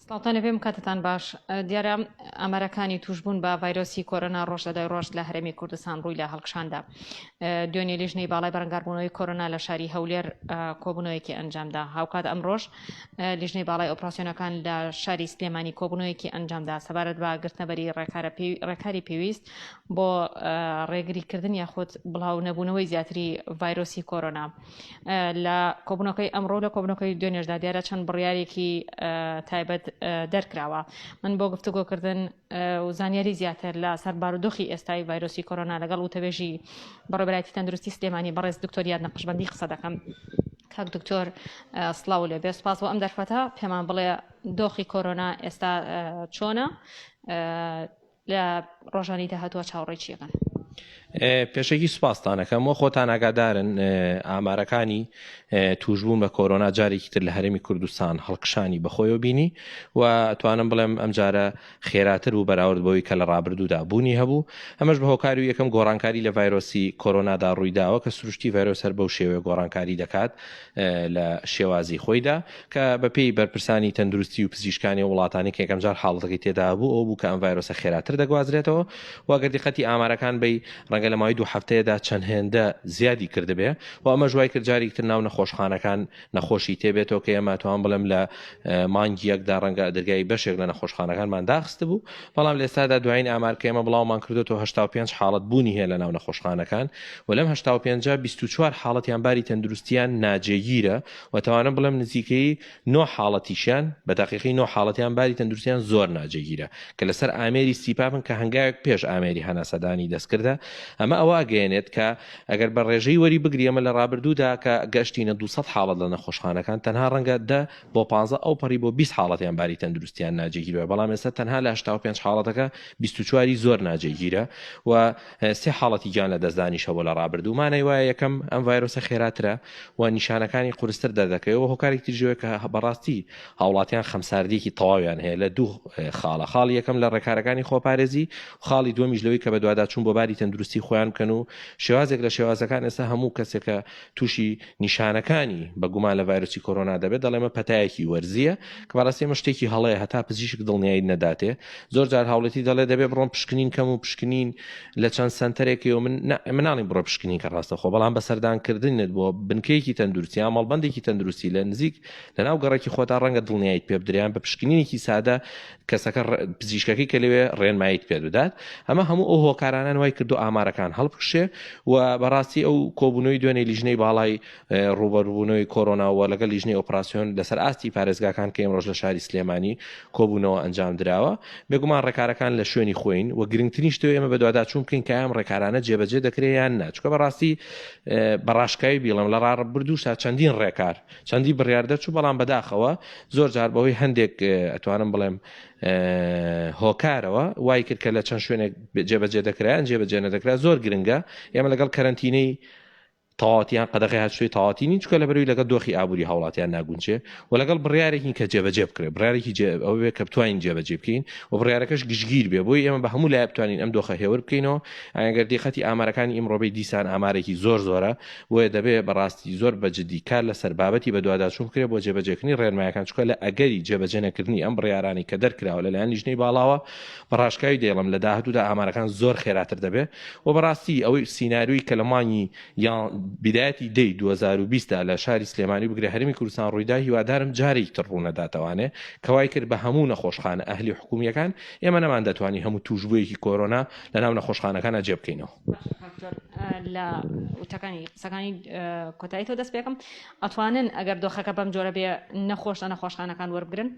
سڵاتانە پێم کاتتان باش دیارە ئەمەرەکانی توشبوون بە ڤایرۆسی کۆرۆنا ڕۆژ لە دوای ڕۆژ لە هەرێمی کوردستان ڕووی لە هەڵکشاندا دوێنێ لیژنەی باڵای بەرەنگاربوونەوەی کۆرۆنا لە شاری هەولێر کۆبوونەوەیەکی ئەنجامدا هاوکات ئەمڕۆژ لیژنەی باڵای ئۆپراسیۆنەکان لە شاری سلێمانی کۆبوونەوەیەکی ئەنجامدا سەبارەت بە گرتنەبەری ڕێکاری پێویست بۆ ڕێگریکردن یاخود بڵاو نەبوونەوەی زیاتری ڤایرۆسی کۆرۆنا لە کۆبوونەکەی ئەمڕۆ لە کۆبوونەکەی دوێنێشدا دیارە چەند بڕیارێکی تایبەت دەرکراوە من بۆ گفتوگۆکردن و زانیاری زیاتر لە سەر بارودۆخی ئێستای ڤایرۆسی کۆرۆنا لەگەڵ وتەبێژی بەڕێوەبەرایەتی تەندروستی سلێمانی بەڕێز دکتۆر یاد نەقشبەندی قسە دەکەم کاک دکتۆر سڵاو لێ بێ سوپاس بۆ ئەم دەرفەتە پێمان بڵێ دۆخی کۆرۆنا ئێستا چۆنە لە ڕۆژانی داهاتووە چاوەڕێکیەکەن پێشێکی سوپاستانەکەم وە خۆتان ئاگادارن ئامارەکانی توشبوون بە کۆرۆنا جارێکی تر لە هەرێمی کوردستان هەڵکشانی بەخۆیەوە بینی و توانم بڵێم ئەم جارە خێراتر و بەراورد بەوەی کە لە ڕابردوودا بوونی هەبوو ئەمەش بە هۆکاری و یەکەم گۆڕانکاری لە ڤایرۆسی کۆرۆنادا ڕوویداوە کە سروشتی ڤایرۆس هەر بەو شێوەیە گۆڕانکاری دەکات لە شێوازی خۆیدا کە بەپێی بەرپرسانی تەندروستی و پزیشکانی وڵاتانی کە یەکەم جار حاڵەتەکەی تێدا بوو ئەو بوو کە ئەم ڤایرۆسە خێراتر دەگوازرێتەوە و ئەگەر دیقەتی ئامارەکان بەی ڕەنگە لە ماوەی 2 هەفتەیەدا چەند هێندە زیادی کردبێ و ئەمە ژوای کرد جارێکتر ناو نەخۆشخانەکان نەخۆشی تێبێتەوە کە ئێمە توان بڵێم لە مانگی یەکدا ڕەنگە دەرگای بەشێک لە نەخۆشخانەکانمان داخست بوو بەڵام لە ئێستادا دوایین ئامار کە ئێمە بڵاومان کردوەوە 85 حاڵەت بوونی هەیە لە ناو نەخۆشخانەکان و لەم 85 24 حاڵەتیان باری تەندروستیان ناجێگیرە و توانم بڵێم نزیکەی 9 حاڵەتیشیان بە دقیقی 9 حاڵەتیان باری تەندروستیان زۆر ناجێگیرە کە لەسەر ئامێری سیپاپن کە هەنگاوێک پێش ئامێری هەناسەدانی دەستکردە ئەمە ئەوە گەێنێت کە ئەگەر بە ڕێژەی وەری بگریەمە لە ڕابردوودا کە گەشتینە 200 حاڵەت لە نەخۆشخانەکان تەنها ڕەنگە 10 بۆ 15 ئەو پەڕی بۆ 20 حاڵەتیان باری تەندروستیان ناجێگیرەوە بەڵام ئێستا تەنها لە 85 حاڵەتەکە 24 زۆر ناجێگیرە و 3 حاڵەتی گیان لە دەستدانیشە بۆ لە ڕابردوومانەی وایە یەکەم ئەم ڤایرۆسە خێراترە و نیشانەکانی قورستر دەردەکەوە هۆکارێکی تریژەوە کە بەڕاستی هاوڵاتیان خەمساردێکی تەواویان هەیە لە دوو خاڵە خاڵی یەکەم لە ڕێکارەکانی خۆپارێزی و خاڵی دووەمیش لەوەی کە بە دواداچوون بۆ باری تەندروستی خۆیان بکەن و شێوازێک لە شێوازەکان ئێستا هەموو کەسێکە تووشی نیشانەکانی بە گومان لە ڤایرۆسی کۆرۆنا دەبێت دەڵێمە پەتایەکی وەرزیە کە بەڕاستی ئەمە شتێکی هەڵەیە هەتا پزیشک دڵنیایی نەداتێ زۆر جار هاوڵەتی دەڵێ دەبێت بڕۆم پشکنین کەم و پشکنین لە چەند سنتەرێکی و مناڵی بڕۆ پشکنین کە ڕاستە خۆ بەڵام بەسەردانکردنت بۆ بنکەیەکی تەندروستی ئاماڵبەندێکی تەندروستی لە نزیک لە ناو گەڕێکی خۆتا ڕەنگە دڵنیاییت پێ بدریان بە پشکنینێکی سادە کەسەکە پزیشکەکەی کە لەوێ ڕێنماییت پێ بدات ئەمە هەموو ئەو هۆکارانان وای کردو ئامارەکان هەڵبکشێ و بەڕاستی ئەو کۆبوونەوەی دوێنێ لیژنەی باڵای ڕوبەربوونەوەی کۆرۆناوە لەگەڵ لیژنەی ئۆپراسیۆن لەسەر ئاستی پارێزگاکان کە ئەمڕۆژ لە شاری سلێمانی کۆبوونەوە ئەنجام درراوە بێگومان ڕێکارەکان لە شوێنی خۆین و گرنگترین شتەوە ئێمە بە دواداچوون بکەین کە ئەم ڕێکارانە جێبەجێ دەکرێت یان نا چونکە بەڕاستی بەڕاشکایی بیڵم لە ڕابردووشا چەندین ڕێکار چەندی بڕیار دەرچوو بەڵام بەداخەوە زۆر جار بەوەی هەندێک ئەتوانم بڵێم هۆکارەوە وای کرد کە لە چەند شوێنێک جێبەجێ دەکرایان جێبەجێ نەدەکرا زۆر گرنگە ئێمە لەگەڵ کەرەنتینەی تەواوەتیان قەدەغی هاتشوی تەواوەتینی چکە لە بەروی لەگەڵ دۆخی ئابووری هاوڵاتیان ناگونجێ و لەگەڵ بڕیارێکی کە جێبەجێ بکرێت بڕیارێکی ئەو بێ کە بتوانین جێبەجێ بکەین و بڕیارەکەش گشتگیر بێ بۆی ئێمە بە هەموو لای بتوانین ئەم دۆخە هێور بکەینەوە ئەگەر دیقەتی ئامارەکانی ئیمڕۆبەی دیسان ئامارێکی زۆر زۆرە بۆیە دەبێت بەڕاستی زۆر بەجددی کار لەسەر بابەتی بە دواداچوون بکرێت بۆ جێبەجێکردنی ڕێنمایەکان چکە لە ئەگەری جێبەجێ نەکردنی ئەم بڕیارانی کە دەرکراوە لەلایەن لیژنەی باڵاوە بەڕاشکاوی دێڵم لە داهاتوودا ئامارەکان زۆر خێراتر دەبێت و بەڕاستی ئەوەی سیناریوی کە لە مانگی یان بدایەتی 2020 لە شاری سلێمانی بگرێ هەرمی کوردستان ڕوویدا هیوادارم جارێک تر ڕوونەداتەوانێ کەوای کرد بە هەموو نەخۆشخانە ئەهلی حکومیەکان ئێمە نەمان دەتوانی هەموو توشبوویەکی کۆرۆنا لە ناو نەخۆشخانەکانە جێ بکەینەوە لە وتەکانی قسەکانی کۆتایی تۆ دەست پێکەم ئەتوانن ئەگەر دۆخەکە بەم جۆرە بێ نەخۆش لە نەخۆشخانەکان وەربگرن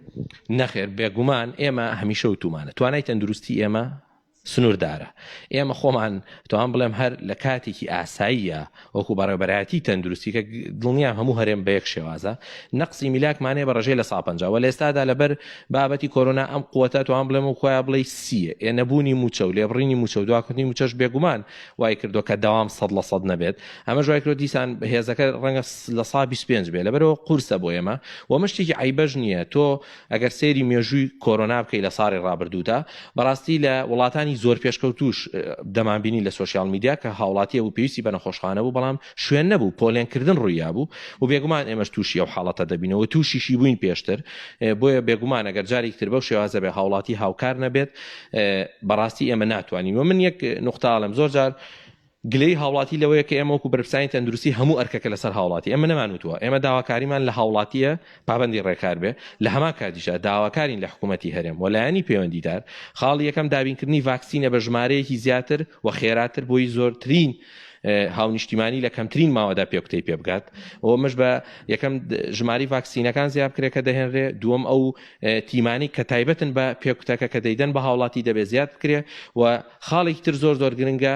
نەخێر بێگومان ئێمە هەمیشە وتومانە توانای تەندروستی ئێمە سنووردارە ئێمە خۆمان توان بڵێم هەر لە کاتێکی ئاساییە وەکو بەڕێوەبەرایەتی تەندروستی کە دڵنیام هەموو هەرێم بە یەک شێوازە نەقسی میلاکمانێ بە ڕژەی لە 150 و لە ئێستادا لەبەر بابەتی کۆرۆنا ئەم قووەتە توان بڵێم و خۆیان بڵێ سیە نەبوونی موچە و لێبڕینی موچە و دواکردنی موچەش بێگومان وای کردو کە دەوام 100% نەبێت ئەمە ژوای کرد دیسان هێزەکە ڕەنگە لە 125 بێت لەبەرەوە قورسە بۆ ئێمە و مشتێکی عیبەش نییە تۆ ئەگەر سێری مێژووی کۆرۆنا بکەی لە ساڵی ڕابردوودا بەڕاستی لە وڵاتانی زۆر پێشکەوتوش دەمانبینی لە سوۆسیال میدیا کە هاوڵاتیە و پێویستی بە نەخۆشخانە بوو بەڵام شوێن نەبوو پۆلێنکردن ڕوویا بوو و بێگومان ئێمەش تووشی ئەو حاڵەتە دەبینەوە تووشیشی بووین پێشتر بۆیە بێگومان ئەگەر جارێکتر بەو شێوازە بێ هاوڵاتی هاوکار نەبێت بەڕاستی ئێمە ناتوانین و من یەک نوختاڵم زۆر جار گلەی هاوڵاتی لەوەیە کە ئێمە وەکو بەرپرسانی تەندروستی هەموو ئەرکەکە لەسەر هاوڵاتی ئێمە نەمانوتووە ئێمە داواکاریمان لە هاوڵاتیە پابندی ڕێکار بێ لە هەمان کاتیشە داواکارین لە حکوومەتی هەرێم وەلایەنی پەیوەندیدار خاڵی یەکەم دابینکردنی ڤاکسینە بە ژمارەیەکی زیاتر و خێراتر بۆی زۆرترین هاونیشتیمانی لە کەمترین ماوەدا پێکوتەی پێ بگات ئەوە مەش بە یەکەم ژماری ڤاکسینەکان زیاد کرێ کە دەهێنرێ دووەم ئەو تیمانی کە تایبەتن بە پێکوتەکە کە دەیدەن بە هاوڵاتی دەبێت زیاد بکرێ و خاڵێکی تر زۆر گرنگە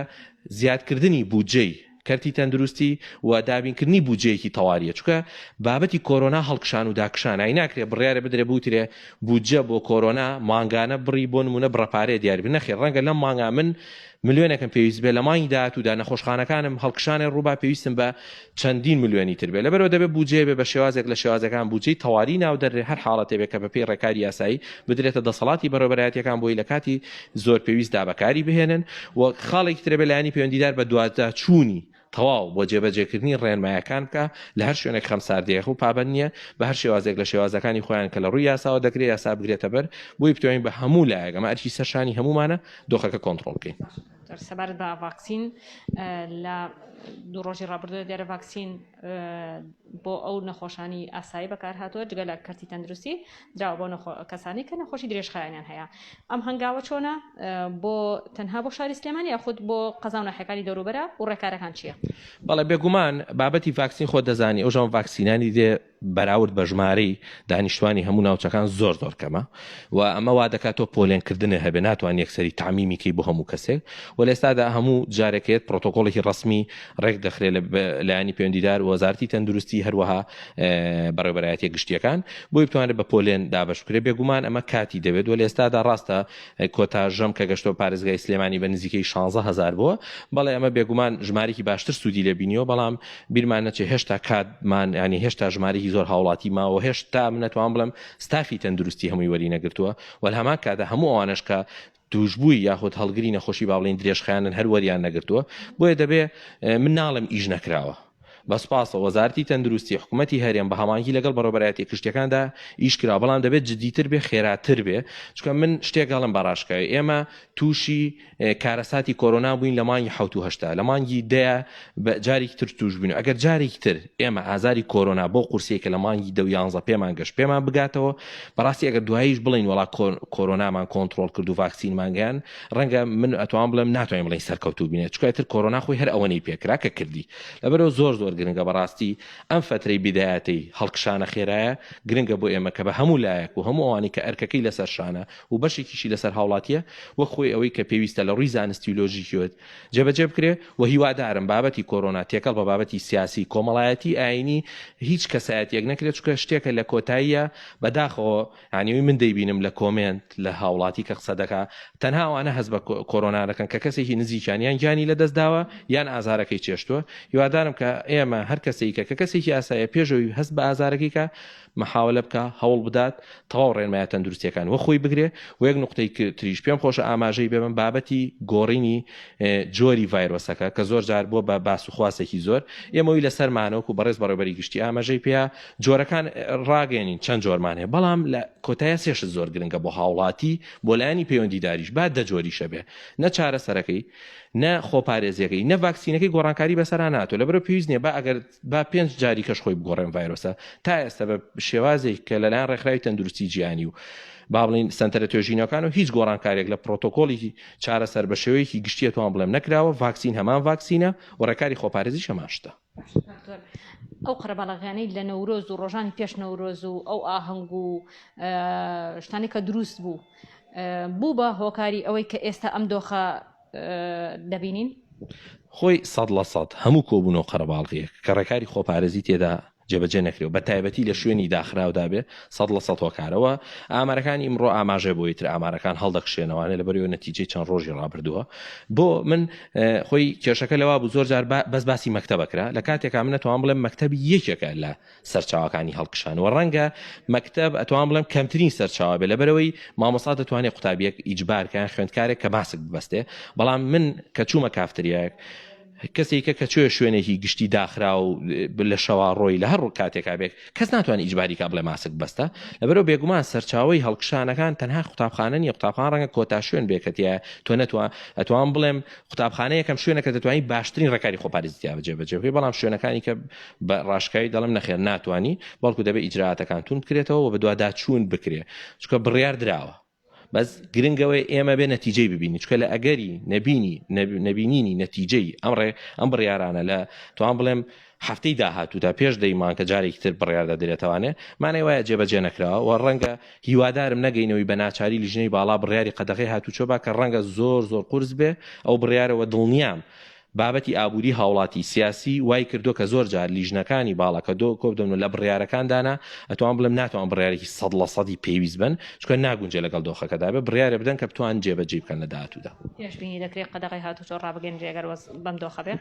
زیادکردنی بودجەی کەرتی تەندروستی و دابینکردنی بودجەیەکی تەواریە چونکە بابەتی کۆرۆنا هەڵکشان و داکشان ئای ناکرێت بڕیارە بدرێ بوترێ بودجە بۆ کۆرۆنا مانگانە بڕی بۆ نمونە بڕەپارەیە دیاری نەخێ ڕەنگە لەم مانگا من ملیۆنێکم پێویست بێ لە مانگی داهاتوودا نەخۆشخانەکانم هەڵکشانێ ڕووبا پێویستم بە چەندین ملیۆنی تر بێ لەبەرەوە دەبێت بودجێ بێ بە شێوازێک لە شێوازەکان بودجەی تەواوی ناو دەرێ هەر حاڵەتێ بێ کە بە پێی ڕێکاری یاسایی بدرێتە دەسەڵاتی بەڕێوەبەرایەتیەکان بۆی لە کاتی زۆر پێویست دابەکاری بهێنن و خاڵێکی ترە بێ لایەنی پەیوەندیدار بە دواتچوونی تەواو بۆ جێبەجێکردنی ڕێنمایەکان بکە لە هەر شوێنێک خەمساردەیە و پابەند نییە بە هەر شێوازێک لە شێوازەکانی خۆیان کە لە ڕووی یاساوە دەکرێت یاسا بگرێتە بەر بۆی بتوانین بە هەموو لایەک ئەمە ئەرکی سەرشانی هەمومانە دۆخەکە کۆنتڕۆڵ بکەین. سەبارەت بە ڤاکسین لە دوو ڕۆژی ڕابردووە دیارە ڤاکسین بۆ ئەو نەخۆشانی ئاسایی بەکار هاتووە جگە لە کەرتی تەندروستی دراوە بۆ کەسانی کە نەخۆشی درێژخایانیان هەیە ئەم هەنگاوە چۆنە بۆ تەنها بۆ شاری سلێمانی یاخود بۆ قەزا و ناحیەکانی دەوروبەرە و ڕێکارەکان چییە؟ بەڵێ بێگومان بابەتی ڤاکسین خۆ دەزانی ئەو ژەم ڤاکسینانی دێ بەراورد بە ژمارەی دانیشتوانی هەموو ناوچەکان زۆر کەمە و ئەمە وا دەکاتەوە پۆلێنکردنە هەبێ ناتوان یەکسەری تامیمیکەی بۆ هەموو کەسێک و لە ئێستادا هەموو جارێکێت پرۆتۆکۆڵێکی ڕسمی ڕێک دەخرێت لایەنی پەیوەندیدار وەزارەتی تەندروستی هەروەها بەڕێوەبەرایەتی گشتیەکان بۆی بتوانێت بە پۆلێن دابەشکرێ بێگومان ئەمە کاتی دەوێت و لە ئێستادا ڕاستە کۆتاژەم کە گەشتۆ پارێزگای سلێمانی بە نزیکەی 16,000 بووە بەڵێ ئەمە بێگومان ژمارێکی باشتر سوودی لێ بینیەوە بەڵام بیرمان نەچێ هێشتا کاتمان ینی هێشتا ژمارەی زۆر هاوڵاتی ماوە هێشتا من نەتوان بڵم ستافی تەندروستی هەمووی وەری نەگرتووە و لە هەمان کاتدا هەموو ئەوانش کە توشببووی یاخود هەڵگری نەخۆشی باڵین درێژخیانن هەر وەریان نەگرتووە بۆیە دەبێ من ناڵم ئیش نەکراوە بەسپاسە وەزارەتی تەندروستی حکوومەتی هەرێم بە هەمانگی لەگەڵ بەڕێوەبەرایەتی کشتەکاندا ئیشکرا بەڵام دەبێت جدیتر بێ خێراتر بێ چونکە من شتێکگەڵم بەڕاشکاوی ئێمە تووشی کارەساتی کۆرۆنا بووین لە مانگی 1970 لە مانگی دەیە جارێکی تر توش بووین ئەگەر جارێکی تر ئێمە ئازاری کۆرۆنا بۆ قورسێکە لە مانگی 11 پێمان گەشت پێمان بگاتەوە بەڕاستی ئەگەر دواییش بڵین وڵا کۆرۆنامان کۆنتڕۆڵ کرد و ڤاکسینمانگەیان ڕەنگە من ئەتوان بڵێم ناتوانین بڵین سەرکەوتوو بینێت چونکە تر کۆرۆنا خۆی هەر ئەوەی پێکرا کە کردی لەبەرەوە زۆر گرنگە بەڕاستی ئەم فترەی بیدایەتی هەڵکشانە خێرایە گرنگە بۆ ئێمە کە بە هەموو لایەک و هەموو ئەوانی کە ئەرکەکەی لەسەر شانە و بەشێکیشی لەسەر هاوڵاتیە وە خۆی ئەوەی کە پێویستە لە ڕووی زانستی و لۆژیکیوت جێبەجێ بکرێ و هیوادارم بابەتی کۆرۆنا تێکەڵ بە بابەتی سیاسی کۆمەڵایەتی ئاینی هیچ کەسایەتیەک نەکرێت چونکە شتێکە لە کۆتاییە بەداخەوە عنیوی من دەیبینم لە کۆمنت لە هاوڵاتی کە قسە دەکا تەنها ئەوانە هەست بە کۆرۆنا دەکەن کە کەسێکی نزیکیان گیانی لەدەستداوە یان ئازارەکەی چێشتووە هیوادارم کە ئێمە هەر کەسێکە کە کەسێکی ئاسایە پێشەوەی هەست بە ئازارەکەی کە محاولە بکە هەوڵ بدات تەواو ڕێنمایە تەندروستیەکان وە خۆی بگرێ و یەک نقطەی تریش پێم خۆشە ئاماژەی بێمن بابەتی گۆڕینی جۆری ڤایرۆسەکە کە زۆر جار بۆ بە باسوخواسێکی زۆر ئێمەوی لەسەرمانەوە و بەڕێز بەڕێوەبەری گشتی ئاماژەی پێیا جۆرەکان ڕاگەێنین چەند جۆرمان هەیە بەڵام لە کۆتایە سێش زۆر گرنگە بۆ هاوڵاتی بۆ لایەنی پەیوەندیداریش با دە جۆریشە بێ نە چارەسەرەکەی نە خۆپارێزیەکەی نە ڤاکسینەکەی گۆڕانکاری بەسەرا ناتوە لەبەرەوە پێویست نییە با ئەگەر با 5 جاری کەش خۆی بگۆڕێن ڤایرۆسە تا ئێستا بە شێوازێک کە لەلایەن ڕێکخراوی تەندروستی جیهانی و با بڵین سنتەرە توێژینەکان و هیچ گۆڕانکارێک لە پرۆتۆکۆڵی چارەسەر بە شێوەیەکی گشتیەوەوان بڵێم نەکراوە ڤاکسین هەمان ڤاکسینە و ڕێکاری خۆپارێزی شەماشتە ئەو قەرەباڵغیانەی لە نەورۆز و ڕۆژانی پێش نەورۆز و ئەو ئاهەنگ و شتانی کە دروست بوو بە هۆکاری ئەوەی کە ئێستا ئەم دۆخە دەبینین خۆی 100% هەموو کۆبوونەوە قەرەباڵغیەک کە ڕێکاری خۆپارێزی تێدا جێبەجێ نەکرێت بە تایبەتی لە شوێنی داخراودا بێ 100% هۆکارەوە ئامارەکانی ئمڕۆ ئاماژێ بۆی تر ئامارەکان هەڵدەخشێنەوەوانێ لەبەرەوە نەتیجەی چەند ڕۆژی ڕابردووە بۆ من خۆی کێشەکە لەوا بوو زۆر جار بەس باسی مەکتەبەکرا لە کاتێکا من ئەتوان بڵێم مەکتەبی یەکێکە لە سەرچاوەکانی هەڵکشانەوە ڕەنگە مەکتەب ئەتوان بڵێم کەمترین سەرچاوە بێ لەبەرەوەی مامۆستا دەتوانێت قوتابیەک ئیجبارکەیان خوێندکارێک کە ماسک ببەستێ بەڵام من کە چوومە کافتریایەک کەسێکە کە کوێ شوێنێکی گشتی داخرا و لە شەوا ڕۆی لە هەر ڕووکاتێکا بێک کەس ناتوانانی ئیجباریکە بڵێ ماسک بەستە لەبەرەوە بێگومان سەرچاوی هەڵکشانەکان تەنها قوتابخانە نیە قوتابخانە ڕەنگە کۆتا شوێن بێکەتیە تۆ ئەتوان بڵێم قوتابخانە یەکەم شوێنەکە دەتوانانی باشترین ڕێکاری خۆپارێزیتیا بەجێبەجێ بکەی بەڵام شوێنەکانی کە بە ڕاشکایی دەڵم نەخێر ناتوانی بەڵکو دەبێت ئیجراعاتەکان تون بکرێتەوە و بە دوواداچوون بکرێ چونکە بڕیار دراوە بەس گرنگەوەی ئێمە بێ نەتیجەی ببینی چکە لە ئەگەری نەبینینی نەتیجەی ئەم بڕیارانە لە توان بڵێم هەفتەی داهاتوو تا پێش دەیمان کە جارێکی تر بڕیاردا دێتوانێت مانای وایە جێبەجێ نەکراوە و ڕەنگە هیوادارم نەگەینەوەی بە ناچاری لیژنەی باڵا بڕیاری قەدەغی هاتوچۆ با کە ڕەنگە زۆر قورس بێ ئەو بڕیارەوە دڵنیام بابەتی ئابووری هاوڵاتی سیاسی وای کردو کە زۆر جار لیژنەکانی باڵا کە دۆ کۆبدەن لە بڕیارەکاندانا ئەتوان بڵم ناتوان بڕیارێکی 100% پێویست بن چکە ناگونجێ لەگەڵ دۆخەکەدا بێ بڕیارە بدەن کە بتوان جێبەجێ بکەن لە داهاتوودا پێشبینی دەکرێت قەدەغی هاتوچۆ ڕابگەن جێگەر بەم دۆخە بێ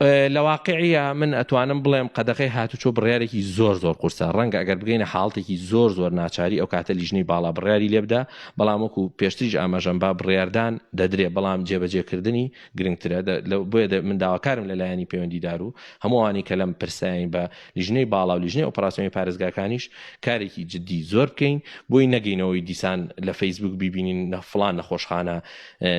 لە واقعیە من ئەتوانم بڵێم قەدەغی هاتوچۆ بڕیارێکی زۆر قورسە ڕەنگە ئەگەر بگەینە حاڵتێکی زۆر ناچاری ئەو کاتە لیژنەی باڵا بڕیاری لێبدا بەڵام وەکو پێشتریش ئاماژەم با بڕیاردان دەدرێ بەڵام جێبەجێکردنی گرنگترە بۆیە من داواکارم لەلایەنی پەیوەندیدار و هەمووانی کە لەم پرسیانی بە لیژنەی باڵا و لیژنەی ئۆپراسیۆنی پارێزگاکانیش کارێکی جدی زۆر بکەین بۆی نەگەینەوەی دیسان لە فەیسبوک بیبینین فڵان نەخۆشخانە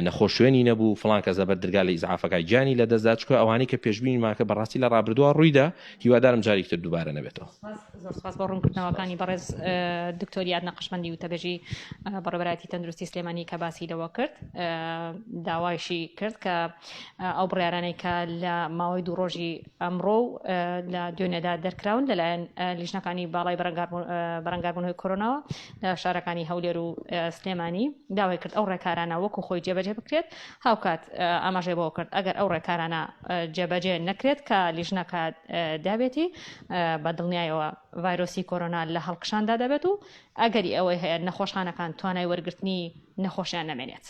نەخۆش شوێنی نەبوو فڵان کەس زەبەر دەرگا لە ئیزعافەکەی گیانی لەدەستدا چکە ئەوانەی کە پێشبینی ماکە بەڕاستی لە ڕابردووە ڕوویدا هیوادارم جارێکتر دووبارە نەبێتەوە. زۆر سپاس بۆ ڕوونکردنەوەکانی بەڕێز دکتۆریات نەقشمەندی و تەبێژی بەڕێوەبەرایەتی تەندروستی سلێمانی کە باسی لەوە کرد داوایشی کرد کە ئەو بڕیارانەی کە لە ماوەی دوو ڕۆژی ئەمڕۆ لە دوێنێدا دەرکراون لەلایەن لیژنەکانی باڵای بەرەنگاربوونەوەی کۆرۆناوە لە شارەکانی هەولێر و سلێمانی داوای کرد ئەو ڕێکارانە وەکو خۆی جێبەجێ بکرێت هاوکات ئاماژەی بۆ کرد ئەگەر ئەو ڕێکارانە جێبەجێ نەکرێت کە لیژنەکە دابێتی بە دڵنیایەوە ڤایرۆسی کۆرۆنا لە هەڵکشاندا دەبێت و ئەگەری ئەوەی هەیە نەخۆشخانەکان توانای وەرگرتنی نەخۆشیان نەمێنێت.